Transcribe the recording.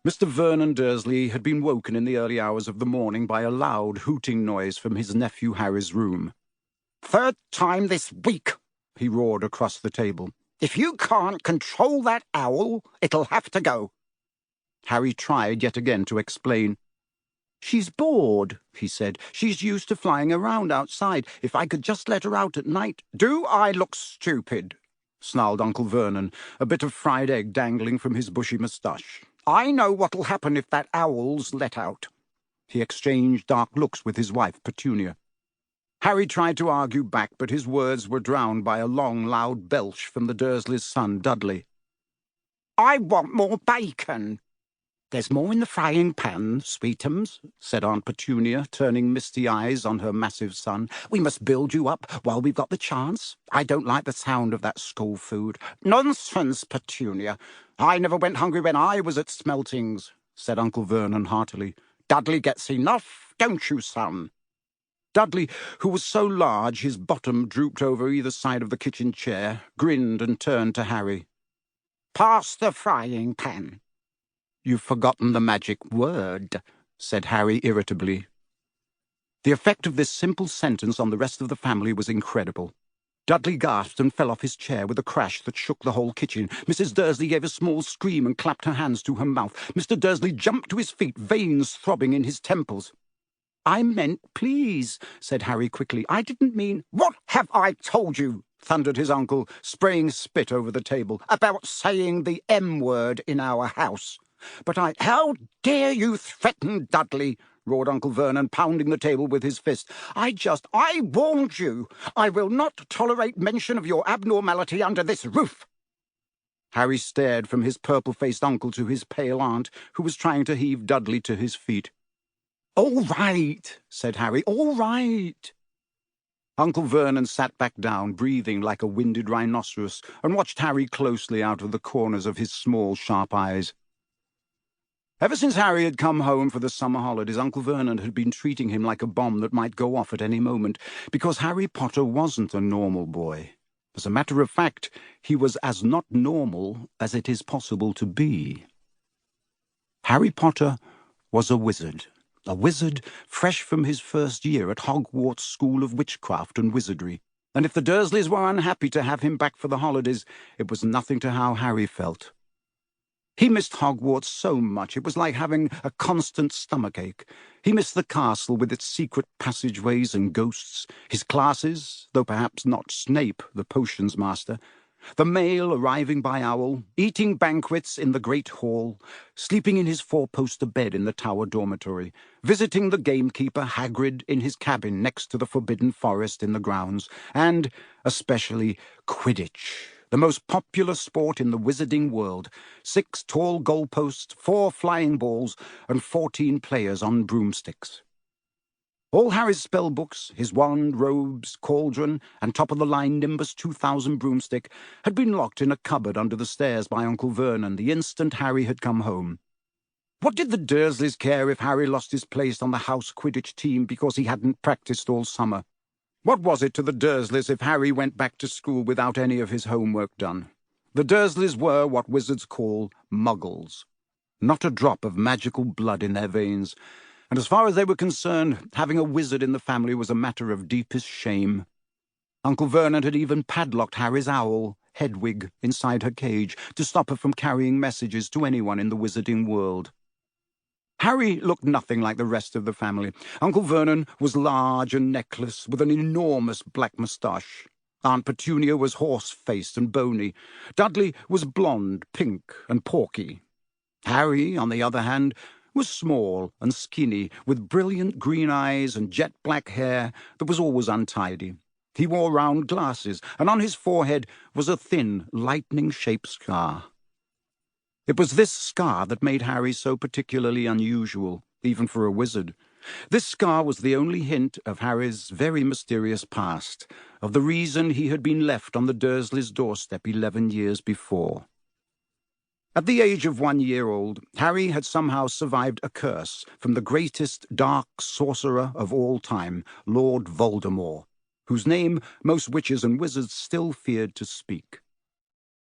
Mr. Vernon Dursley had been woken in the early hours of the morning by a loud hooting noise from his nephew Harry's room. "Third time this week," he roared across the table. "If you can't control that owl, it'll have to go." Harry tried yet again to explain. "She's bored," he said. "She's used to flying around outside. If I could just let her out at night—" "Do I look stupid?" snarled Uncle Vernon, a bit of fried egg dangling from his bushy moustache. "I know what'll happen if that owl's let out." He exchanged dark looks with his wife, Petunia. Harry tried to argue back, but his words were drowned by a long, loud belch from the Dursleys' son, Dudley. "I want more bacon." "There's more in the frying pan, sweetums," said Aunt Petunia, turning misty eyes on her massive son. "We must build you up while we've got the chance. I don't like the sound of that school food." "Nonsense, Petunia. I never went hungry when I was at Smeltings," said Uncle Vernon heartily. "Dudley gets enough, don't you, son?" Dudley, who was so large his bottom drooped over either side of the kitchen chair, grinned and turned to Harry. "Pass the frying pan." "You've forgotten the magic word," said Harry irritably. The effect of this simple sentence on the rest of the family was incredible. Dudley gasped and fell off his chair with a crash that shook the whole kitchen. Mrs. Dursley gave a small scream and clapped her hands to her mouth. Mr. Dursley jumped to his feet, veins throbbing in his temples. "I meant please," said Harry quickly. "I didn't mean—" "What have I told you?" thundered his uncle, spraying spit over the table, "about saying the M-word in our house?" "But I—" "How dare you threaten Dudley?" roared Uncle Vernon, pounding the table with his fist. I warned you. I will not tolerate mention of your abnormality under this roof." Harry stared from his purple-faced uncle to his pale aunt, who was trying to heave Dudley to his feet. "All right," said Harry, "all right." Uncle Vernon sat back down, breathing like a winded rhinoceros, and watched Harry closely out of the corners of his small, sharp eyes. Ever since Harry had come home for the summer holidays, Uncle Vernon had been treating him like a bomb that might go off at any moment, because Harry Potter wasn't a normal boy. As a matter of fact, he was as not normal as it is possible to be. Harry Potter was a wizard fresh from his first year at Hogwarts School of Witchcraft and Wizardry, and if the Dursleys were unhappy to have him back for the holidays, it was nothing to how Harry felt. He missed Hogwarts so much it was like having a constant stomachache. He missed the castle with its secret passageways and ghosts, his classes, though perhaps not Snape, the potions master, the mail arriving by owl, eating banquets in the great hall, sleeping in his four-poster bed in the tower dormitory, visiting the gamekeeper Hagrid in his cabin next to the forbidden forest in the grounds, and, especially, Quidditch, the most popular sport in the wizarding world. 6 tall goalposts, 4 flying balls, and 14 players on broomsticks. All Harry's spell books, his wand, robes, cauldron, and top-of-the-line Nimbus 2000 broomstick had been locked in a cupboard under the stairs by Uncle Vernon the instant Harry had come home. What did the Dursleys care if Harry lost his place on the house Quidditch team because he hadn't practiced all summer? What was it to the Dursleys if Harry went back to school without any of his homework done? The Dursleys were what wizards call muggles. Not a drop of magical blood in their veins, and as far as they were concerned, having a wizard in the family was a matter of deepest shame. Uncle Vernon had even padlocked Harry's owl, Hedwig, inside her cage to stop her from carrying messages to anyone in the wizarding world. Harry looked nothing like the rest of the family. Uncle Vernon was large and neckless, with an enormous black moustache. Aunt Petunia was horse-faced and bony. Dudley was blonde, pink, and porky. Harry, on the other hand, was small and skinny, with brilliant green eyes and jet-black hair that was always untidy. He wore round glasses, and on his forehead was a thin, lightning-shaped scar. It was this scar that made Harry so particularly unusual, even for a wizard. This scar was the only hint of Harry's very mysterious past, of the reason he had been left on the Dursleys' doorstep 11 years before. At the age of 1 year old, Harry had somehow survived a curse from the greatest dark sorcerer of all time, Lord Voldemort, whose name most witches and wizards still feared to speak.